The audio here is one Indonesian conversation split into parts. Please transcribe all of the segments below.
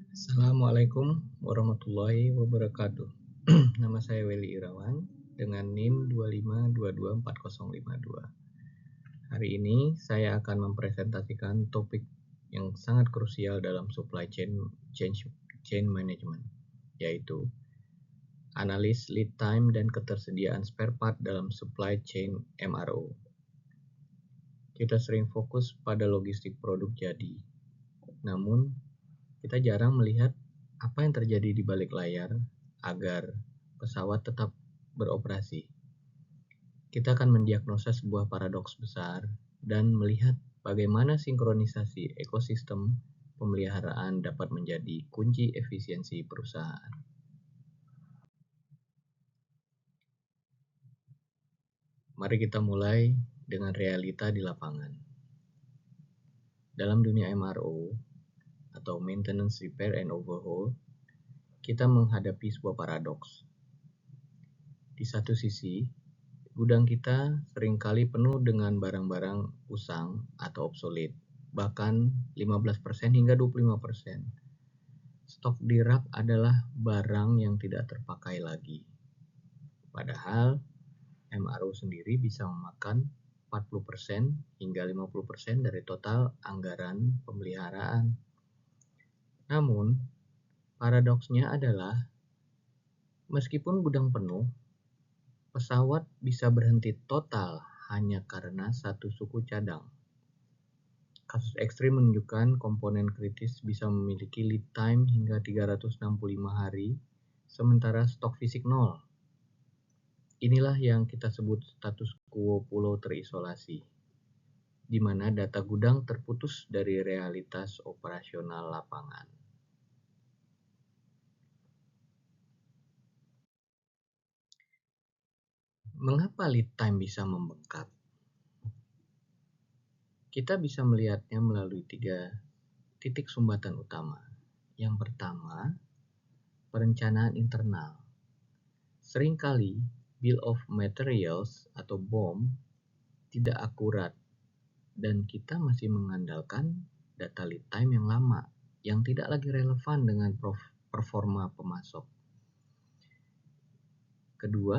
Assalamualaikum warahmatullahi wabarakatuh. Nama saya Weli Irawan dengan NIM 252240052. Hari ini saya akan mempresentasikan topik yang sangat krusial dalam supply chain management, yaitu analis lead time dan ketersediaan spare part dalam supply chain MRO. Kita sering fokus pada logistik produk jadi, namun kita jarang melihat apa yang terjadi di balik layar agar pesawat tetap beroperasi. Kita akan mendiagnosa sebuah paradoks besar dan melihat bagaimana sinkronisasi ekosistem pemeliharaan dapat menjadi kunci efisiensi perusahaan. Mari kita mulai dengan realita di lapangan. Dalam dunia MRO atau Maintenance, Repair, and Overhaul, kita menghadapi sebuah paradoks. Di satu sisi, gudang kita seringkali penuh dengan barang-barang usang atau obsolete, bahkan 15% hingga 25%. Stok di rak adalah barang yang tidak terpakai lagi. Padahal MRO sendiri bisa memakan 40% hingga 50% dari total anggaran pemeliharaan. Namun, paradoksnya adalah meskipun gudang penuh, pesawat bisa berhenti total hanya karena satu suku cadang. Kasus ekstrim menunjukkan komponen kritis bisa memiliki lead time hingga 365 hari, sementara stok fisik nol. Inilah yang kita sebut status quo pulau terisolasi, di mana data gudang terputus dari realitas operasional lapangan. Mengapa lead time bisa membengkak? Kita bisa melihatnya melalui 3 titik sumbatan utama. Yang pertama, perencanaan internal. Seringkali Bill of Materials atau BOM tidak akurat dan kita masih mengandalkan data lead time yang lama yang tidak lagi relevan dengan performa pemasok. Kedua,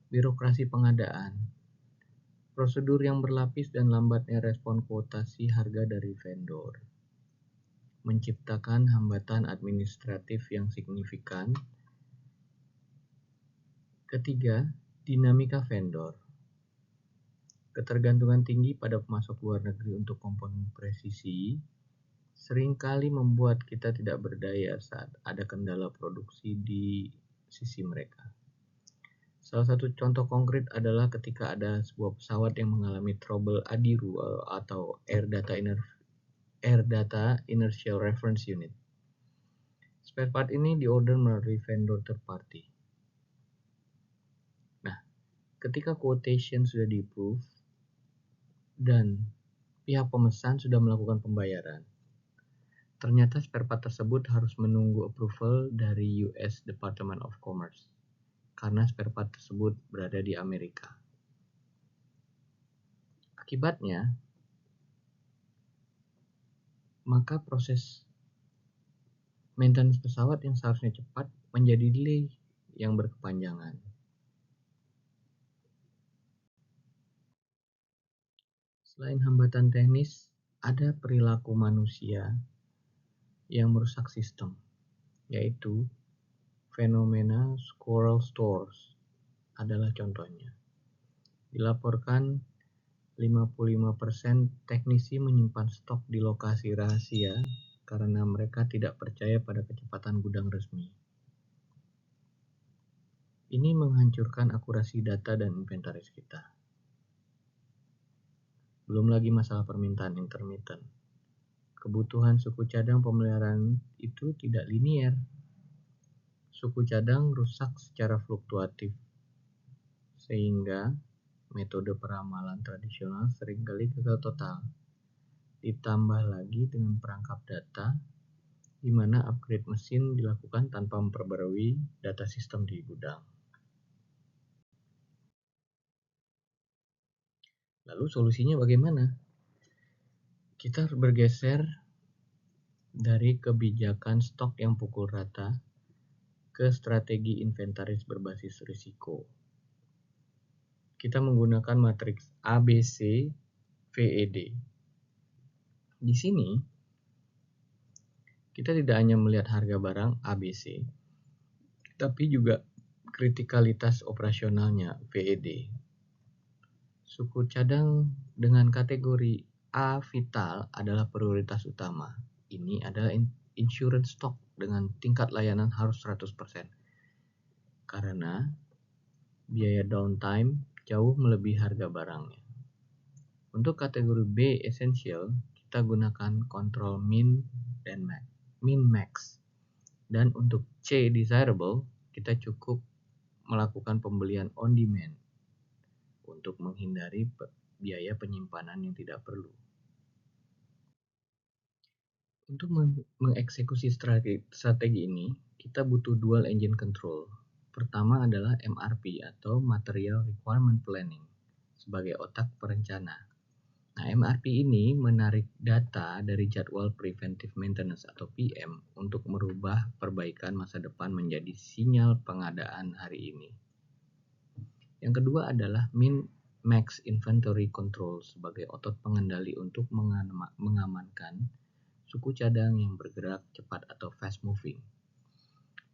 birokrasi pengadaan. Prosedur yang berlapis dan lambatnya respon kuotasi harga dari vendor menciptakan hambatan administratif yang signifikan. Ketiga, dinamika vendor. Ketergantungan tinggi pada pemasok luar negeri untuk komponen presisi seringkali membuat kita tidak berdaya saat ada kendala produksi di sisi mereka. Salah satu contoh konkret adalah ketika ada sebuah pesawat yang mengalami trouble ADIRU atau Air Data Inertial Reference Unit. Spare part ini diorder melalui vendor third party. Nah, ketika quotation sudah di-approve dan pihak pemesan sudah melakukan pembayaran, ternyata spare part tersebut harus menunggu approval dari US Department of Commerce karena spare part tersebut berada di Amerika. Akibatnya, maka proses maintenance pesawat yang seharusnya cepat menjadi delay yang berkepanjangan. Selain hambatan teknis, ada perilaku manusia yang merusak sistem, yaitu fenomena squirrel stores adalah contohnya. Dilaporkan 55% teknisi menyimpan stok di lokasi rahasia karena mereka tidak percaya pada kecepatan gudang resmi. Ini menghancurkan akurasi data dan inventaris kita. Belum lagi masalah permintaan intermittent. Kebutuhan suku cadang pemeliharaan itu tidak linier. Suku cadang rusak secara fluktuatif, sehingga metode peramalan tradisional seringkali gagal total. Ditambah lagi dengan perangkap data, di mana upgrade mesin dilakukan tanpa memperbarui data sistem di gudang. Lalu solusinya bagaimana? Kita harus bergeser dari kebijakan stok yang pukul rata ke strategi inventaris berbasis risiko. Kita menggunakan matriks ABC VED. Di sini, kita tidak hanya melihat harga barang ABC, tapi juga kritikalitas operasionalnya VED. Suku cadang dengan kategori A vital adalah prioritas utama. Ini adalah insurance stock dengan tingkat layanan harus 100%. Karena biaya downtime jauh melebihi harga barangnya. Untuk kategori B essential, kita gunakan kontrol min dan max. Dan untuk C desirable, kita cukup melakukan pembelian on demand untuk menghindari biaya penyimpanan yang tidak perlu. Untuk mengeksekusi strategi ini, kita butuh dual engine control. Pertama adalah MRP atau Material Requirement Planning sebagai otak perencana. Nah, MRP ini menarik data dari jadwal Preventive Maintenance atau PM untuk merubah perbaikan masa depan menjadi sinyal pengadaan hari ini. Yang kedua adalah Min-Max Inventory Control sebagai otot pengendali untuk mengamankan suku cadang yang bergerak cepat atau fast moving.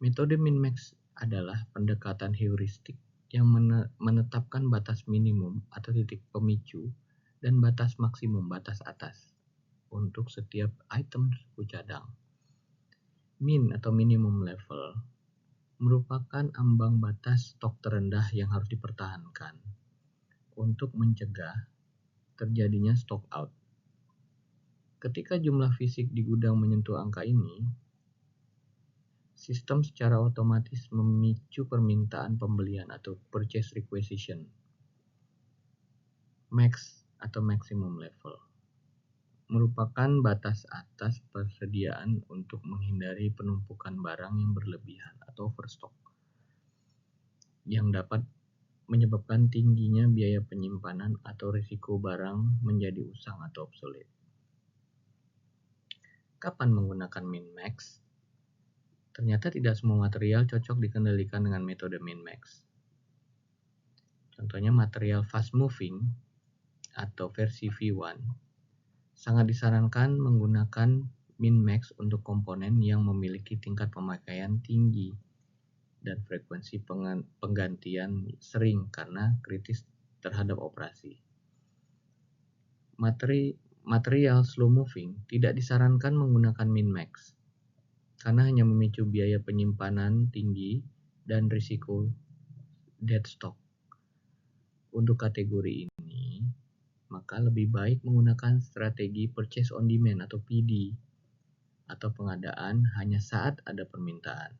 Metode min-max adalah pendekatan heuristik yang menetapkan batas minimum atau titik pemicu dan batas maksimum batas atas untuk setiap item suku cadang. Min atau minimum level merupakan ambang batas stok terendah yang harus dipertahankan untuk mencegah terjadinya stock out. Ketika jumlah fisik di gudang menyentuh angka ini, sistem secara otomatis memicu permintaan pembelian atau purchase requisition max atau maximum level. Merupakan batas atas persediaan untuk menghindari penumpukan barang yang berlebihan atau overstock yang dapat menyebabkan tingginya biaya penyimpanan atau risiko barang menjadi usang atau obsolete. Kapan menggunakan min-max? Ternyata tidak semua material cocok dikendalikan dengan metode min-max. Contohnya material fast moving atau versi V1 sangat disarankan menggunakan min-max untuk komponen yang memiliki tingkat pemakaian tinggi dan frekuensi penggantian sering karena kritis terhadap operasi. Material slow moving tidak disarankan menggunakan min-max karena hanya memicu biaya penyimpanan tinggi dan risiko dead stock. Untuk kategori ini, maka lebih baik menggunakan strategi purchase on demand atau PD atau pengadaan hanya saat ada permintaan.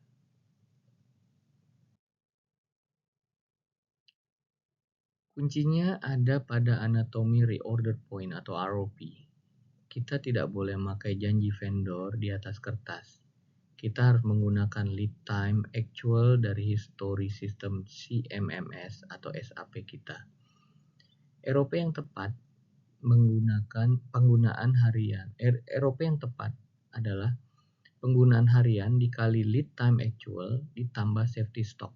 Kuncinya ada pada anatomi reorder point atau ROP. Kita tidak boleh memakai janji vendor di atas kertas. Kita harus menggunakan lead time actual dari histori sistem CMMS atau SAP kita. ROP yang tepat adalah penggunaan harian dikali lead time actual ditambah safety stock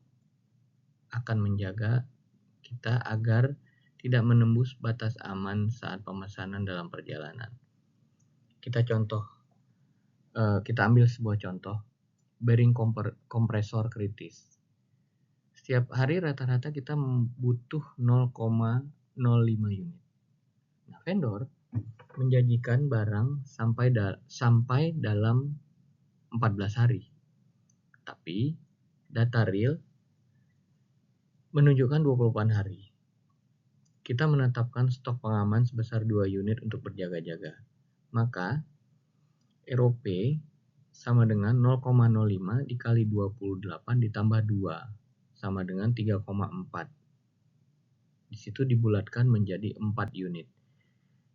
akan menjaga kita agar tidak menembus batas aman saat pemesanan dalam perjalanan. Kita ambil sebuah contoh, bearing kompresor kritis. Setiap hari rata-rata kita butuh 0,05 unit. Nah, vendor menjanjikan barang sampai dalam 14 hari. Tapi data real menunjukkan 24 hari. Kita menetapkan stok pengaman sebesar 2 unit untuk berjaga-jaga. Maka ROP sama dengan 0,05 dikali 28 ditambah 2 sama dengan 3,4. Di situ dibulatkan menjadi 4 unit.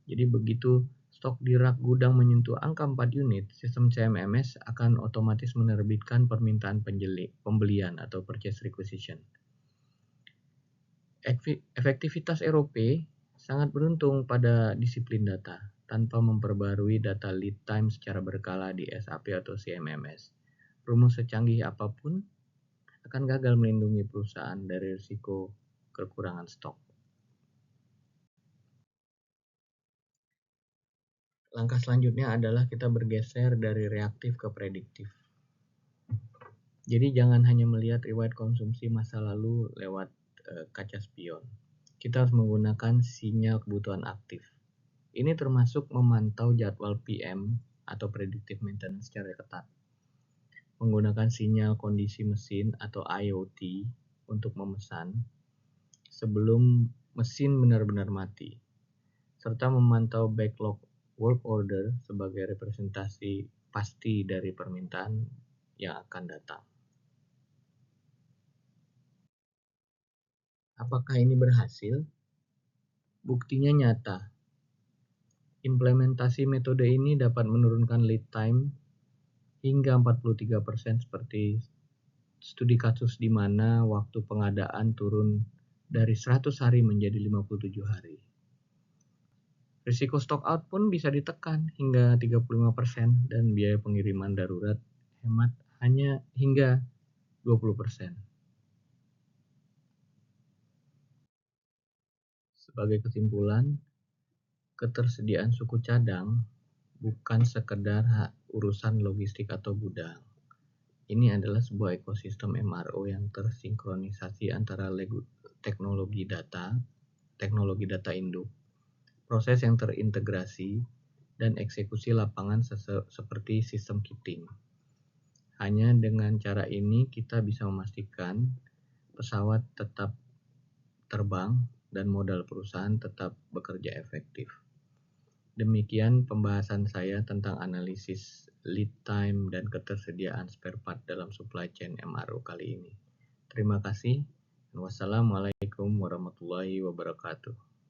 Jadi begitu stok di rak gudang menyentuh angka 4 unit, sistem CMMS akan otomatis menerbitkan permintaan pembelian atau purchase requisition. Efektivitas ROP sangat beruntung pada disiplin data, tanpa memperbarui data lead time secara berkala di SAP atau CMMS. Rumus secanggih apapun akan gagal melindungi perusahaan dari risiko kekurangan stok. Langkah selanjutnya adalah kita bergeser dari reaktif ke prediktif. Jadi jangan hanya melihat riwayat konsumsi masa lalu lewat kaca spion. Kita harus menggunakan sinyal kebutuhan aktif. Ini termasuk memantau jadwal PM atau predictive maintenance secara ketat. Menggunakan sinyal kondisi mesin atau IoT untuk memesan sebelum mesin benar-benar mati. Serta memantau backlog work order sebagai representasi pasti dari permintaan yang akan datang. Apakah ini berhasil? Buktinya nyata. Implementasi metode ini dapat menurunkan lead time hingga 43% seperti studi kasus di mana waktu pengadaan turun dari 100 hari menjadi 57 hari. Risiko stock out pun bisa ditekan hingga 35% dan biaya pengiriman darurat hemat hanya hingga 20%. Sebagai kesimpulan, ketersediaan suku cadang bukan sekedar urusan logistik atau gudang. Ini adalah sebuah ekosistem MRO yang tersinkronisasi antara teknologi data induk, proses yang terintegrasi, dan eksekusi lapangan seperti sistem kitting. Hanya dengan cara ini kita bisa memastikan pesawat tetap terbang dan modal perusahaan tetap bekerja efektif. Demikian pembahasan saya tentang analisis lead time dan ketersediaan spare part dalam supply chain MRO kali ini. Terima kasih. Wassalamualaikum warahmatullahi wabarakatuh.